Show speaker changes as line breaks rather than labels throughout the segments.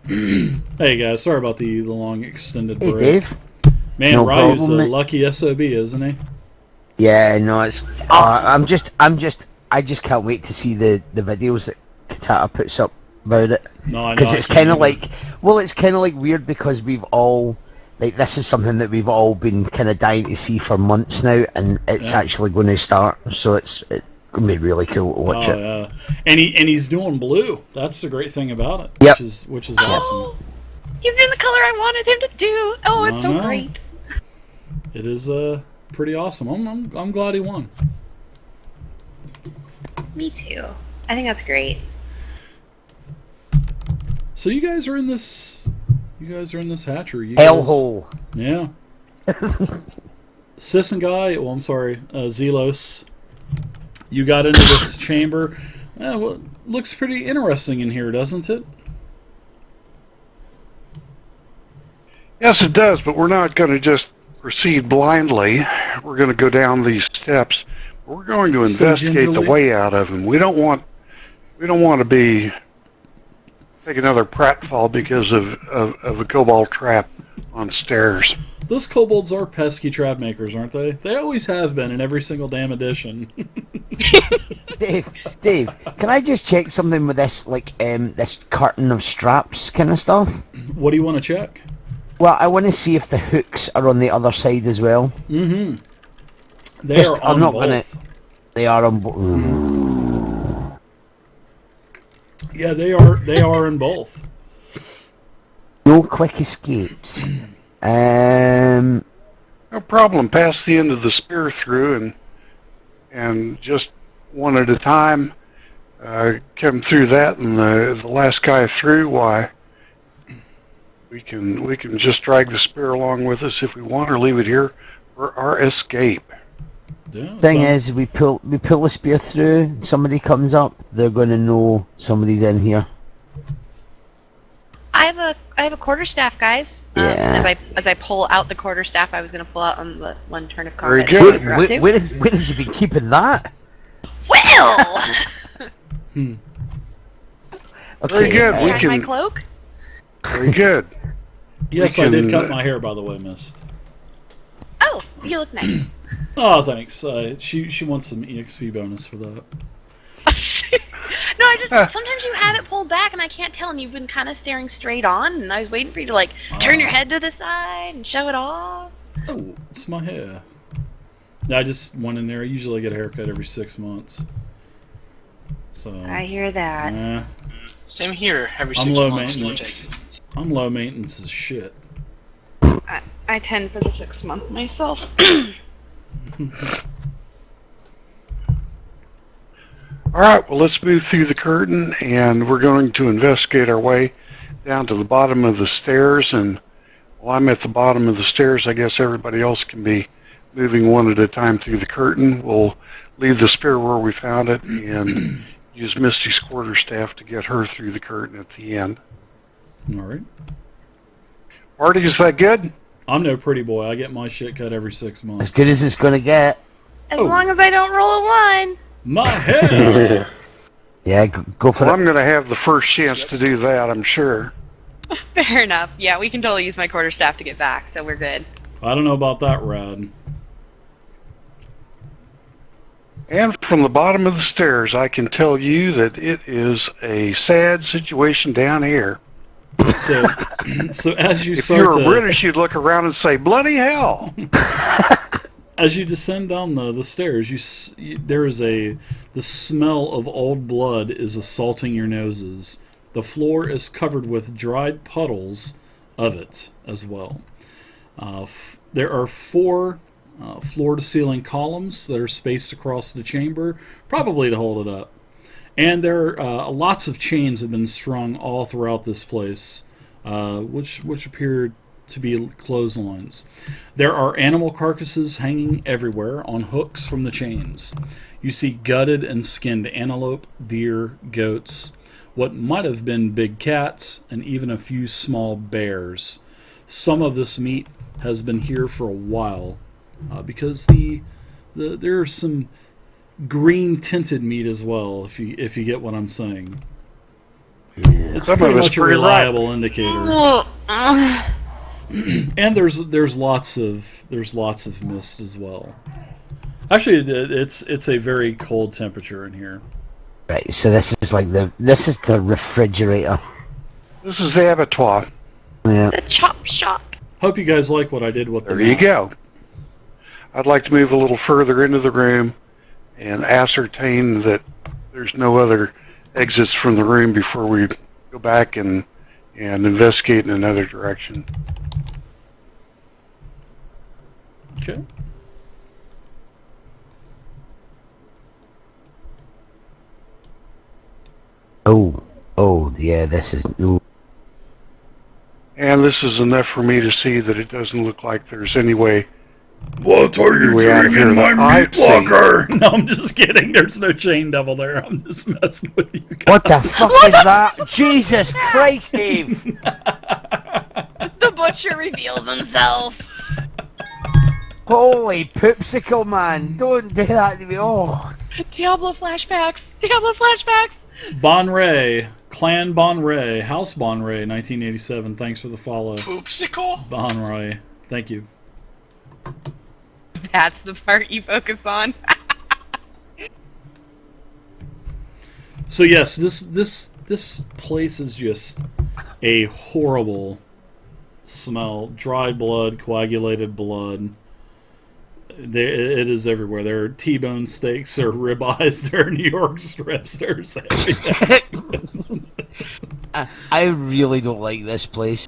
Hey guys, sorry about the long extended
Hey,
break.
Dave.
Man,
No
Ryu's a
problem.
lucky SOB, isn't he?
Yeah, no, it's.
Awesome.
I just can't wait to see the videos that Katata puts up about it.
No, I know,
Because
I
it's
can't
kind of
either.
like, well, it's kind of like weird because we've all, like, this is something that we've all been kind of dying to see for months now, and it's
Yeah.
actually going to start. So it's going to be really cool to watch
Oh
it.
yeah, he's doing blue. That's the great thing about it,
Yep.
which is awesome.
Oh, he's doing the color I wanted him to do. Oh, it's
I
so
know.
great.
It is pretty awesome. I'm glad he won.
Me too. I think that's great.
So you guys are in this. You guys are in this hatchery. You guys,
Hellhole.
yeah. Sis and Guy. Well, I'm sorry, Zelos. You got into this chamber. Well, looks pretty interesting in here, doesn't it?
Yes, it does, but we're not going to just proceed blindly. We're going to go down these steps. We're going to
So
investigate the
gingerly?
way out of them. We don't want to be take another pratfall because of a kobold trap on stairs.
Those kobolds are pesky trap makers, aren't they? They always have been in every single damn edition.
Dave, can I just check something with this, like, this curtain of straps kind of stuff?
What do you want to check?
Well, I want to see if the hooks are on the other side as well.
Mm-hmm. They
Just-
are
I'm
on
not
both.
They are on.
Yeah, they are in both.
No quick escapes.
No problem. Pass the end of the spear through and just one at a time. Come through that, and the last guy through. Why? We can just drag the spear along with us if we want, or leave it here for our escape.
Yeah,
Thing
so-
is, we pull the spear through. Somebody comes up, they're going to know somebody's in here.
I have a quarterstaff, guys.
Yeah.
As I pull out the quarterstaff, I was going to pull out on the one turn of
Very
combat.
good.
Forgot to.
Where have you been keeping that?
Well,
Hmm.
Very good. We
behind my
can-
cloak.
Very good.
Yes,
We
I did
can,
cut my hair, by the way, Mist.
Oh, you look nice.
Oh, thanks. She wants some EXP bonus for that.
No, I just sometimes you have it pulled back and I can't tell, and you've been kind of staring straight on, and I was waiting for you to like turn your head to the side and show it off.
Oh, it's my hair. I just went in there. I usually get a haircut every 6 months. So
I hear that.
Same here. Every
I'm
6
low
months, we'll
maintenance.
take it.
I'm low maintenance as shit.
I tend for the 6 month myself.
All right, well, let's move through the curtain, and we're going to investigate our way down to the bottom of the stairs. And while I'm at the bottom of the stairs, I guess everybody else can be moving one at a time through the curtain. We'll leave the spear where we found it and use Misty's quarterstaff to get her through the curtain at the end.
All right.
Marty, is that good?
I'm no pretty boy. I get my shit cut every 6 months.
As good as it's going to get.
As
Oh.
long as I don't roll a 1.
My hair.
Yeah, go for
Well,
it.
I'm going to have the first chance to do that, I'm sure.
Fair enough. Yeah, we can totally use my quarterstaff to get back, so we're good.
I don't know about that, Rad.
And from the bottom of the stairs, I can tell you that it is a sad situation down here.
So, so as you
If
start
you were
to,
British, you'd look around and say, bloody hell!
as you descend down the stairs, there is the smell of old blood is assaulting your noses. The floor is covered with dried puddles of it as well. There are 4 floor-to-ceiling columns that are spaced across the chamber, probably to hold it up. And there are lots of chains have been strung all throughout this place, which appear to be clotheslines. There are animal carcasses hanging everywhere on hooks from the chains. You see gutted and skinned antelope, deer, goats, what might have been big cats, and even a few small bears. Some of this meat has been here for a while, because there are some green tinted meat as well, if you get what I'm saying. It's
Some
pretty
of it's
much a
pretty
reliable indicator.
Oh,
And there's lots of mist as well. Actually, it's a very cold temperature in here.
Right, so this is the refrigerator.
This is the abattoir.
Yeah.
the chop shop.
Hope you guys like what I did with the
There you
map.
go. I'd like to move a little further into the room and ascertain that there's no other exits from the room before we go back and investigate in another direction.
Okay.
Oh, yeah, this is... Ooh.
And this is enough for me to see that it doesn't look like there's any way.
What are you
Way out of
doing in
here
my
that
meat
I see.
locker? No, I'm just kidding. There's no chain devil there. I'm just messing with you guys.
What the fuck is that? Jesus Christ, Dave!
The butcher reveals himself.
Holy poopsicle, man! Don't do that to me. Oh,
Diablo flashbacks. Diablo flashbacks.
Bonray, Clan Bonray, House Bonray, 1987. Thanks for the follow.
Poopsicle?
Bonray. Thank you.
That's the part you focus on.
So yes, this place is just a horrible smell. Dried blood, coagulated blood. It is everywhere. There are T-bone steaks, there are ribeyes, there are New York strips, there's everything.
I really don't like this place.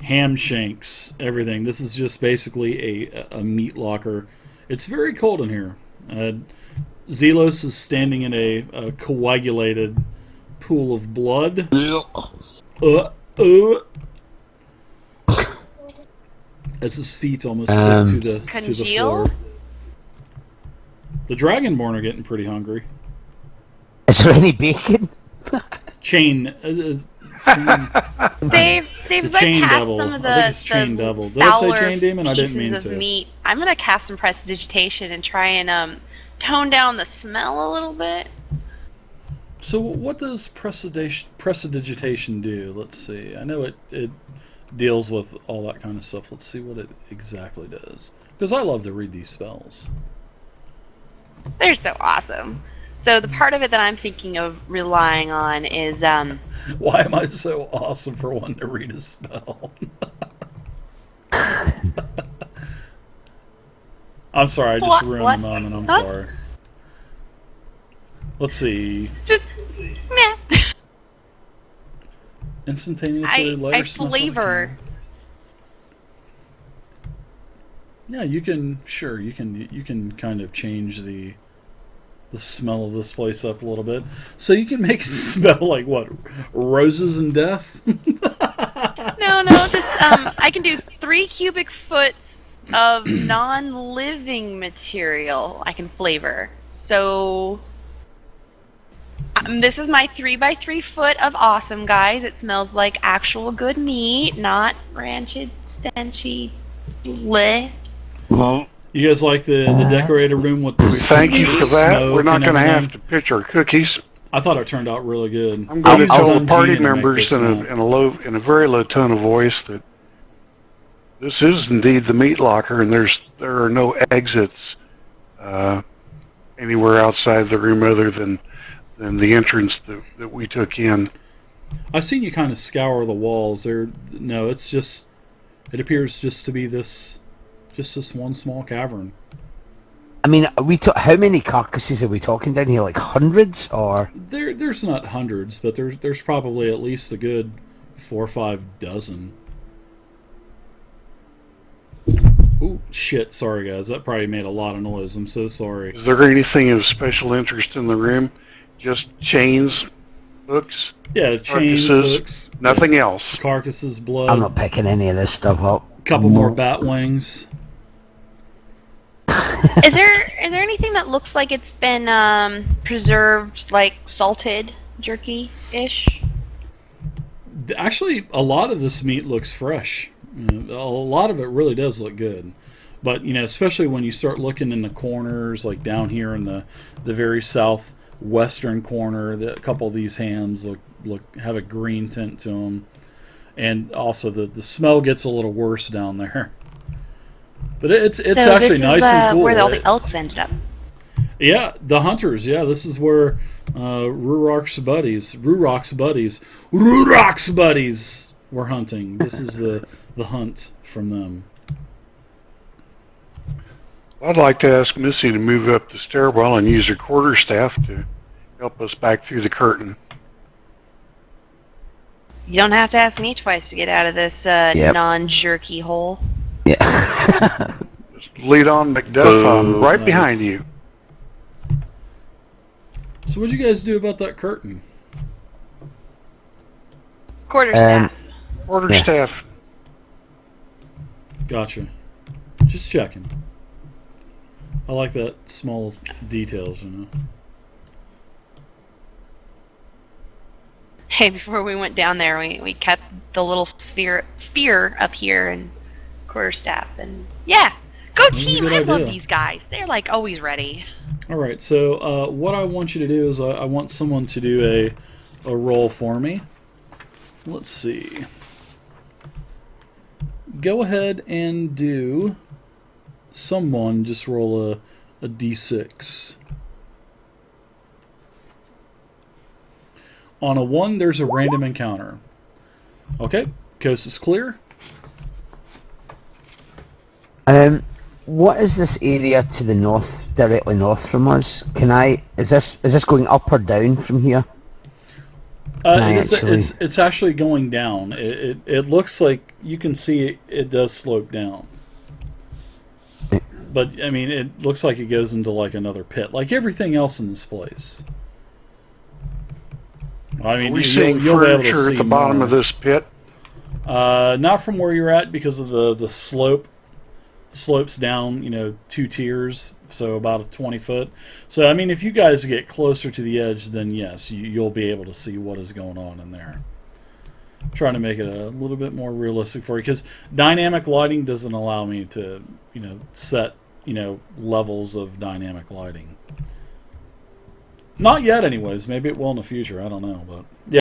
Ham shanks, everything. This is just basically a meat locker. It's very cold in here. Zelos is standing in a coagulated pool of blood. As his feet almost stick to the
Congeal?
floor. The Dragonborn are getting pretty hungry.
Is there any bacon?
Chain.
Dave,
The
as I
chain
cast
devil.
some of
I think it's chain
the
devil. Did I say
fouler
chain demon? I didn't
pieces
mean
of
to.
meat, I'm gonna cast some prestidigitation and try and tone down the smell a little bit.
So what does prestidigitation do? Let's see. I know it deals with all that kind of stuff. Let's see what it exactly does. Because I love to read these spells.
They're so awesome. So the part of it that I'm thinking of relying on is
Why am I so awesome for one to read a spell? I'm sorry, I just ruined
What?
the moment. I'm
Huh?
sorry. Let's see.
just meh.
Instantaneously lighter
I
snuff on the
flavor.
camera. Yeah, you can. Sure, you can kind of change the smell of this place up a little bit, so you can make it smell like what? Roses and death.
No, just I can do 3 cubic foot of non-living material I can flavor. So this is my 3x3 foot of awesome, guys. It smells like actual good meat, not rancid, stenchy, bleh.
Well,
You guys like the decorated room with the
We thank you for that.
smoke
We're not
and
going to have
everything?
to pitch our cookies.
I thought it turned out really good.
I'm going to
Use
tell
some
the party
gin to make
members
this
in
smell.
a very low tone of voice that this is indeed the meat locker, and there are no exits anywhere outside the room other than the entrance that we took in.
I've seen you kind of scour the walls. No, it's just. It appears just to be this one small cavern.
I mean, how many carcasses are we talking down here? Like hundreds, or?
There's not hundreds, but there's probably at least a good 4 or 5 dozen. Ooh, shit! Sorry, guys. That probably made a lot of noise. I'm so sorry.
Is there anything of special interest in the room? Just chains, books,
Yeah, chains,
carcasses,
hooks,
nothing else.
carcasses,
I'm
blood,
not picking any of this stuff up.
couple more bat wings.
Is there anything that looks like it's been preserved, like salted jerky-ish?
Actually, a lot of this meat looks fresh. A lot of it really does look good. But, especially when you start looking in the corners, like down here in the very south western corner. A couple of these hams look have a green tint to them, and also the smell gets a little worse down there. But it's
so
actually
this
nice
is,
and cool.
where all the elks ended up.
Yeah, the hunters. Yeah, this is where Rurok's buddies were hunting. This is the hunt from them.
I'd like to ask Missy to move up the stairwell and use her quarterstaff to help us back through the curtain.
You don't have to ask me twice to get out of this
Yep.
non-jerky hole.
Yeah.
Just lead on, Macduff. I'm right
Nice.
behind you.
So what'd you guys do about that curtain?
Quarterstaff.
Quarterstaff.
Gotcha. Just checking. I like that small details, you know.
Hey, before we went down there, we kept the little spear up here and quarterstaff, and yeah, go
That's a
team!
good
I love
idea.
these guys. They're like always ready.
All right. So what I want you to do is I want someone to do a roll for me. Let's see. Go ahead and do. Someone just roll a d6. On a 1, there's a random encounter. Okay, coast is clear.
What is this area to the north, directly north from us? Is this going up or down from here?
It's actually going down. It looks like you can see it does slope down. But I mean, it looks like it goes into like another pit, like everything else in this place. I mean,
Are we seeing
you'll be able to
furniture
see
at the bottom
more.
of this pit?
Not from where you're at because of the slope. Slopes down, 2 tiers, so about a 20 foot. So I mean, if you guys get closer to the edge, then yes, you'll be able to see what is going on in there. Trying to make it a little bit more realistic for you because dynamic lighting doesn't allow me to, set levels of dynamic lighting. Not yet, anyways. Maybe it will in the future. I don't know, but yeah.